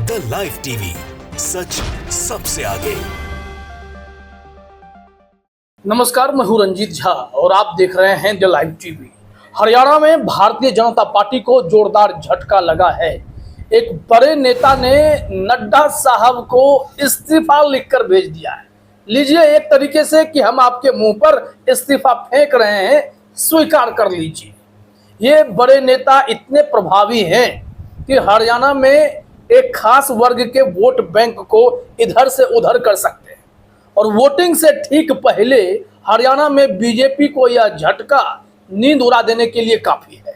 The live TV, सच सबसे आगे। नमस्कार, मैं हूं रंजीत झा और आप देख रहे हैं द लाइव टीवी। हरियाणा में भारतीय जनता पार्टी को जोरदार झटका लगा है। एक बड़े नेता ने नड्डा साहब को इस्तीफा लिखकर भेज दिया है। लीजिए, एक तरीके से कि हम आपके मुंह पर इस्तीफा फेंक रहे हैं, स्वीकार कर लीजिए। ये बड़े नेता इतने प्रभावी हैं कि हरियाणा में एक खास वर्ग के वोट बैंक को इधर से उधर कर सकते हैं और वोटिंग से ठीक पहले हरियाणा में बीजेपी को यह झटका नींद उड़ा देने के लिए काफी है।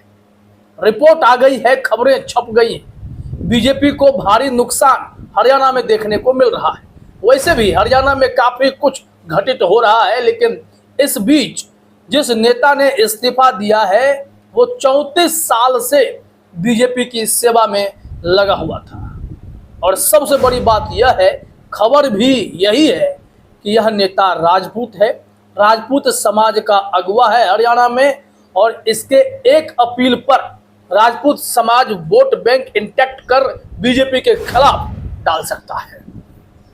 रिपोर्ट आ गई है, खबरें छप गई हैं। बीजेपी को भारी नुकसान हरियाणा में देखने को मिल रहा है। वैसे भी हरियाणा में काफी कुछ घटित हो रहा है, लेकिन इस बीच जिस नेता ने इस्तीफा दिया है वो 34 साल से बीजेपी की सेवा में लगा हुआ था। और सबसे बड़ी बात यह है, खबर भी यही है कि यह नेता राजपूत है, राजपूत समाज का अगुवा है हरियाणा में। और इसके एक अपील पर राजपूत समाज वोट बैंक इंटैक्ट कर बीजेपी के खिलाफ डाल सकता है।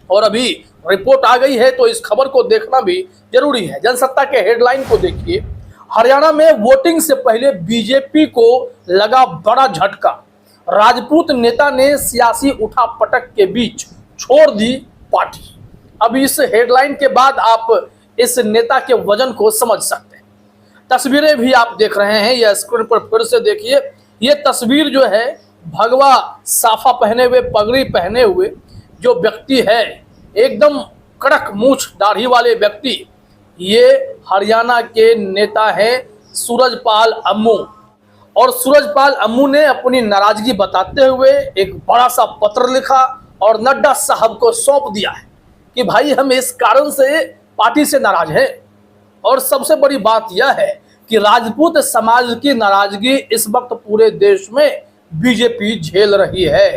और अभी रिपोर्ट आ गई है तो इस खबर को देखना भी जरूरी है। जनसत्ता के हेडलाइन को देखिए। हरियाणा में वोटिंग से पहले बीजेपी को लगा बड़ा झटका। राजपूत नेता ने सियासी उठापटक के बीच छोड़ दी पार्टी। अब इस हेडलाइन के बाद आप इस नेता के वजन को समझ सकते हैं। तस्वीरें भी आप देख रहे हैं, यह स्क्रीन पर फिर से देखिए। ये तस्वीर जो है, भगवा साफा पहने हुए, पगड़ी पहने हुए जो व्यक्ति है, एकदम कड़क मूछ दाढ़ी वाले व्यक्ति, ये हरियाणा के नेता हैं सूरजपाल अम्मू। और सूरजपाल अम्मू ने अपनी नाराजगी बताते हुए एक बड़ा सा पत्र लिखा और नड्डा साहब को सौंप दिया है कि भाई हम इस कारण से पार्टी से नाराज हैं। और सबसे बड़ी बात यह है कि राजपूत समाज की नाराजगी इस वक्त पूरे देश में बीजेपी झेल रही है।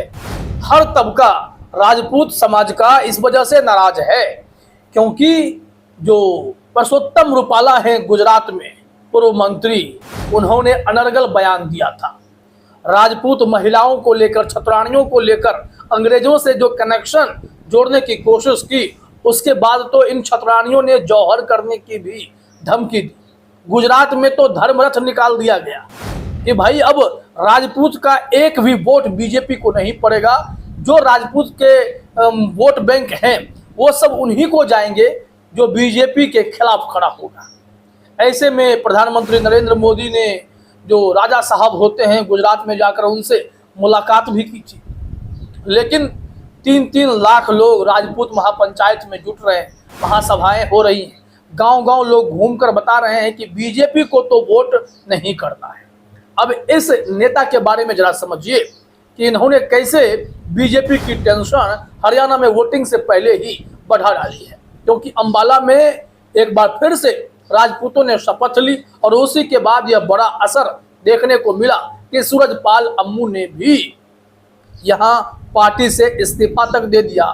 हर तबका राजपूत समाज का इस वजह से नाराज है क्योंकि जो परसोत्तम रूपाला हैं गुजरात में पूर्व मंत्री, उन्होंने अनर्गल बयान दिया था। राजपूत महिलाओं को लेकर, छतरानियों को लेकर अंग्रेजों से जो कनेक्शन जोड़ने की कोशिश की, उसके बाद तो इन छतरानियों ने जौहर करने की भी धमकी दी। गुजरात में तो धर्मरथ निकाल दिया गया कि भाई अब राजपूत का एक भी वोट बीजेपी को नहीं पड़ेगा। जो राजपूत के वोट बैंक हैं वो सब उन्हीं को जाएंगे जो बीजेपी के खिलाफ खड़ा होगा। ऐसे में प्रधानमंत्री नरेंद्र मोदी ने जो राजा साहब होते हैं गुजरात में जाकर उनसे मुलाकात भी की थी, लेकिन 3-3 लाख लोग राजपूत महापंचायत में जुट रहे हैं, महासभाएं हो रही हैं, गांव-गांव लोग घूमकर बता रहे हैं कि बीजेपी को तो वोट नहीं करना है। अब इस नेता के बारे में जरा समझिए कि इन्होंने कैसे बीजेपी की टेंशन हरियाणा में वोटिंग से पहले ही बढ़ा डाली है। क्योंकि अंबाला में एक बार फिर से राजपूतों ने शपथ ली और उसी के बाद यह बड़ा असर देखने को मिला कि सूरजपाल अम्मू ने भी यहां पार्टी से इस्तीफा तक दे दिया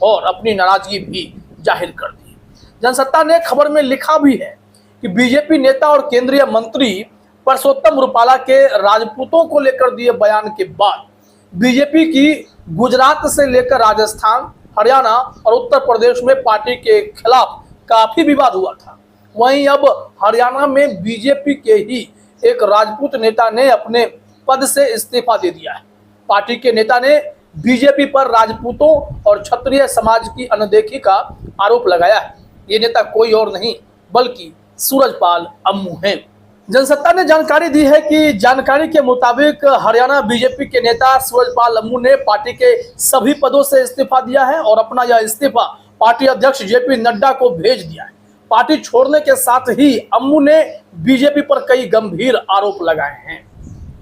और अपनी नाराजगी भी जाहिर कर दी। जनसत्ता ने खबर में लिखा भी है कि बीजेपी नेता और केंद्रीय मंत्री परसोत्तम रूपाला के राजपूतों को लेकर दिए बयान के बाद बीजेपी की गुजरात से लेकर राजस्थान, हरियाणा और उत्तर प्रदेश में पार्टी के खिलाफ काफी विवाद हुआ था। वहीं अब हरियाणा में बीजेपी के ही एक राजपूत नेता ने अपने पद से इस्तीफा दे दिया है। पार्टी के नेता ने बीजेपी पर राजपूतों और क्षत्रिय समाज की अनदेखी का आरोप लगाया है। ये नेता कोई और नहीं बल्कि सूरजपाल अम्मू हैं। जनसत्ता ने जानकारी दी है कि जानकारी के मुताबिक हरियाणा बीजेपी के नेता सूरजपाल अम्मू ने पार्टी के सभी पदों से इस्तीफा दिया है और अपना यह इस्तीफा पार्टी अध्यक्ष जेपी नड्डा को भेज दिया है। पार्टी छोड़ने के साथ ही अम्मू ने बीजेपी पर कई गंभीर आरोप लगाए हैं।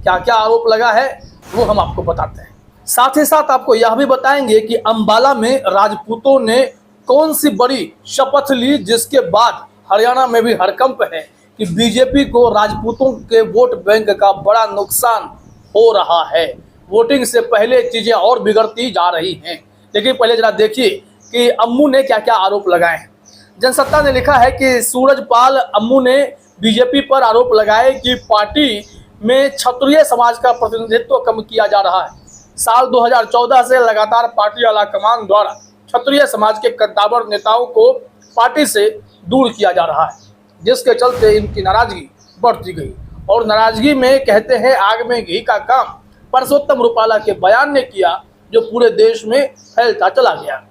क्या क्या आरोप लगा है वो हम आपको बताते हैं। साथ ही साथ आपको यह भी बताएंगे कि अंबाला में राजपूतों ने कौन सी बड़ी शपथ ली जिसके बाद हरियाणा में भी हड़कंप है कि बीजेपी को राजपूतों के वोट बैंक का बड़ा नुकसान हो रहा है। वोटिंग से पहले चीजें और बिगड़ती जा रही हैं। लेकिन पहले जरा देखिए कि अम्मू ने क्या क्या आरोप लगाए हैं। जनसत्ता ने लिखा है कि सूरजपाल अम्मू ने बीजेपी पर आरोप लगाए कि पार्टी में क्षत्रिय समाज का प्रतिनिधित्व कम किया जा रहा है। साल 2014 से लगातार पार्टी आलाकमान द्वारा क्षत्रिय समाज के कद्दावर नेताओं को पार्टी से दूर किया जा रहा है, जिसके चलते इनकी नाराजगी बढ़ती गई। और नाराजगी में कहते हैं आग में घी का काम परसोत्तम रुपाला के बयान ने किया, जो पूरे देश में फैलता चला गया।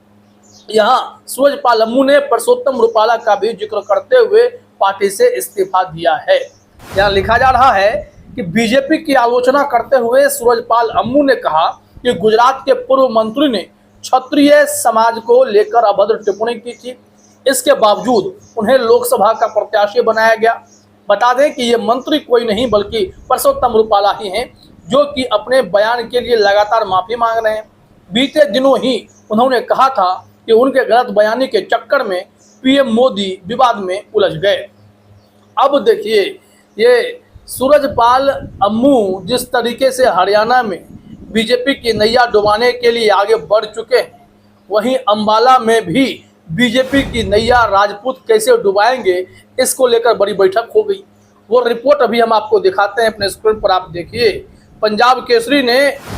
यहाँ सूरजपाल अम्मू ने परसोत्तम रुपाला का भी जिक्र करते हुए पार्टी से इस्तीफा दिया है। यहाँ लिखा जा रहा है कि बीजेपी की आलोचना करते हुए सूरजपाल अम्मू ने कहा कि गुजरात के पूर्व मंत्री ने क्षत्रिय समाज को लेकर अभद्र टिप्पणी की थी, इसके बावजूद उन्हें लोकसभा का प्रत्याशी बनाया गया। बता दें कि ये मंत्री कोई नहीं बल्कि परसोत्तम रुपाला ही हैं, जो कि अपने बयान के लिए लगातार माफी मांग रहे हैं। बीते दिनों ही उन्होंने कहा था कि उनके गलत बयानी के चक्कर में पीएम मोदी विवाद में उलझ गए। अब देखिए, ये सूरजपाल अम्मू जिस तरीके से हरियाणा में बीजेपी की नैया डुबाने के लिए आगे बढ़ चुके हैं, वहीं अंबाला में भी बीजेपी की नैया राजपूत कैसे डुबाएंगे, इसको लेकर बड़ी बैठक हो गई। वो रिपोर्ट अभी हम आपको दिखाते हैं, अपने स्क्रीन पर आप देखिए। पंजाब केसरी ने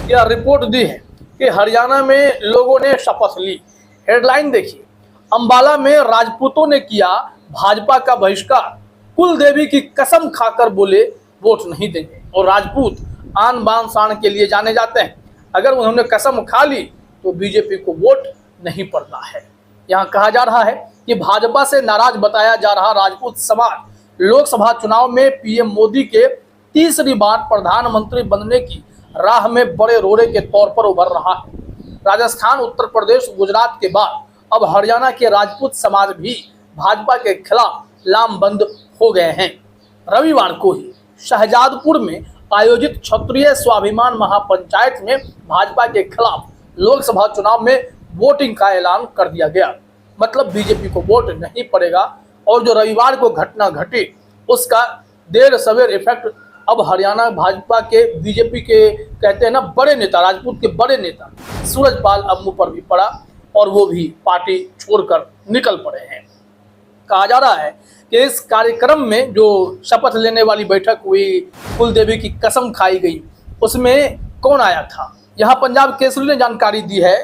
यह रिपोर्ट दी है कि हरियाणा में लोगों ने शपथ ली। हेडलाइन देखिए, अंबाला में राजपूतों ने किया भाजपा का बहिष्कार, कुल देवी की कसम खाकर बोले वोट नहीं देंगे। और राजपूत आन बान शान के लिए जाने जाते हैं, अगर उन्होंने कसम खा ली तो बीजेपी को वोट नहीं पड़ता है। यहाँ कहा जा रहा है कि भाजपा से नाराज बताया जा रहा राजपूत समाज लोकसभा चुनाव में पीएम मोदी के तीसरी बार प्रधानमंत्री बनने की राह में बड़े रोड़े के तौर पर उभर रहा है। राजस्थान, उत्तर प्रदेश, गुजरात के बाद अब हरियाणा के राजपूत समाज भी भाजपा के खिलाफ लामबंद हो गए हैं। रविवार को ही शाहजादपुर में आयोजित क्षत्रिय स्वाभिमान महापंचायत में भाजपा के खिलाफ लोकसभा चुनाव में वोटिंग का ऐलान कर दिया गया। मतलब बीजेपी को वोट नहीं पड़ेगा। और जो रविवार को घटना घटी, उसका देर सवेर इफेक्ट अब हरियाणा भाजपा के बीजेपी के कहते हैं ना बड़े नेता, राजपूत के बड़े नेता सूरजपाल अम्मू पर भी पड़ा, और वो भी पार्टी छोड़कर निकल पड़े हैं। कहा जा रहा है कि इस कार्यक्रम में जो शपथ लेने वाली बैठक हुई, कुल देवी की कसम खाई गई, उसमें कौन आया था? यहाँ पंजाब केसरी ने जानकारी दी है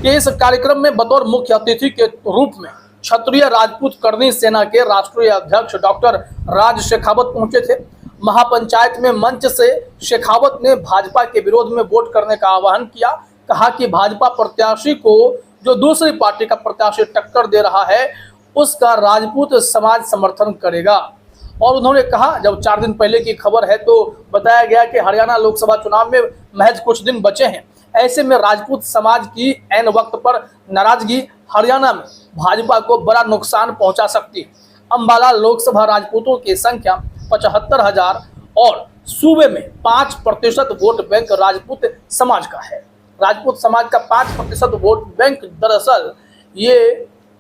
कि इस कार्यक्रम में बतौर मुख्य अतिथि के रूप में क्षत्रिय राजपूत करनी सेना के राष्ट्रीय अध्यक्ष डॉक्टर राज शेखावत पहुंचे थे। महापंचायत में मंच से शेखावत ने भाजपा के विरोध में वोट करने का आह्वान किया। कहा कि भाजपा प्रत्याशी को जो दूसरी पार्टी का प्रत्याशी टक्कर दे रहा है, उसका राजपूत समाज समर्थन करेगा। और उन्होंने कहा, जब 4 दिन पहले की खबर है तो बताया गया कि हरियाणा लोकसभा चुनाव में महज कुछ दिन बचे हैं, ऐसे में राजपूत समाज की ऐन वक्त पर नाराजगी हरियाणा में भाजपा को बड़ा नुकसान पहुंचा सकती है। अंबाला लोकसभा राजपूतों की संख्या 75,000 और सूबे में 5% वोट बैंक राजपूत समाज का है। राजपूत समाज का 5% वोट बैंक दरअसल ये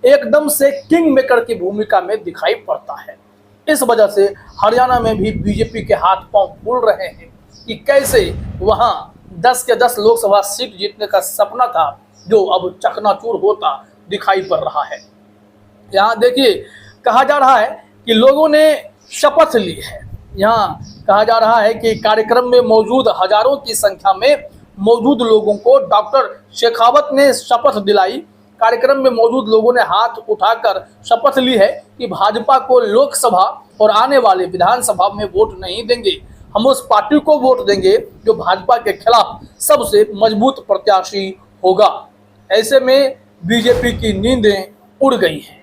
एकदम से किंग मेकर की भूमिका में दिखाई पड़ता है। इस वजह से हरियाणा में भी बीजेपी के हाथ पांव फूल रहे हैं कि कैसे वहां 10 के 10 लोकसभा सीट जीतने का सपना था, जो अब चकनाचूर होता दिखाई पड़ रहा है। यहाँ देखिए, कहा जा रहा है कि लोगों ने शपथ ली है। यहाँ कहा जा रहा है कि कार्यक्रम में मौजूद हजारों की संख्या में मौजूद लोगों को डॉक्टर शेखावत ने शपथ दिलाई। कार्यक्रम में मौजूद लोगों ने हाथ उठाकर शपथ ली है कि भाजपा को लोकसभा और आने वाले विधानसभा में वोट नहीं देंगे। हम उस पार्टी को वोट देंगे जो भाजपा के खिलाफ सबसे मजबूत प्रत्याशी होगा। ऐसे में बीजेपी की नींदें उड़ गई हैं।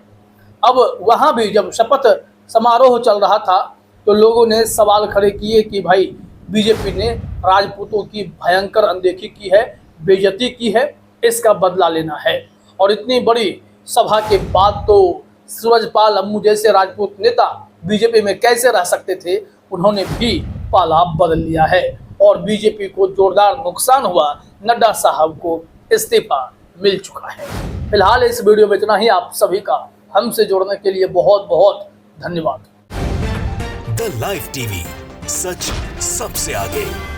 अब वहां भी जब शपथ समारोह चल रहा था तो लोगों ने सवाल खड़े किए कि भाई बीजेपी ने राजपूतों की भयंकर अनदेखी की है, बेइज्जती की है, इसका बदला लेना है। और इतनी बड़ी सभा के बाद तो सूरजपाल अम्मू जैसे राजपूत नेता बीजेपी में कैसे रह सकते थे, उन्होंने भी पाला बदल लिया है और बीजेपी को जोरदार नुकसान हुआ। नड्डा साहब को इस्तीफा मिल चुका है। फिलहाल इस वीडियो में इतना ही। आप सभी का हमसे जुड़ने के लिए बहुत बहुत धन्यवाद। द लाइव टीवी, सच सबसे आगे।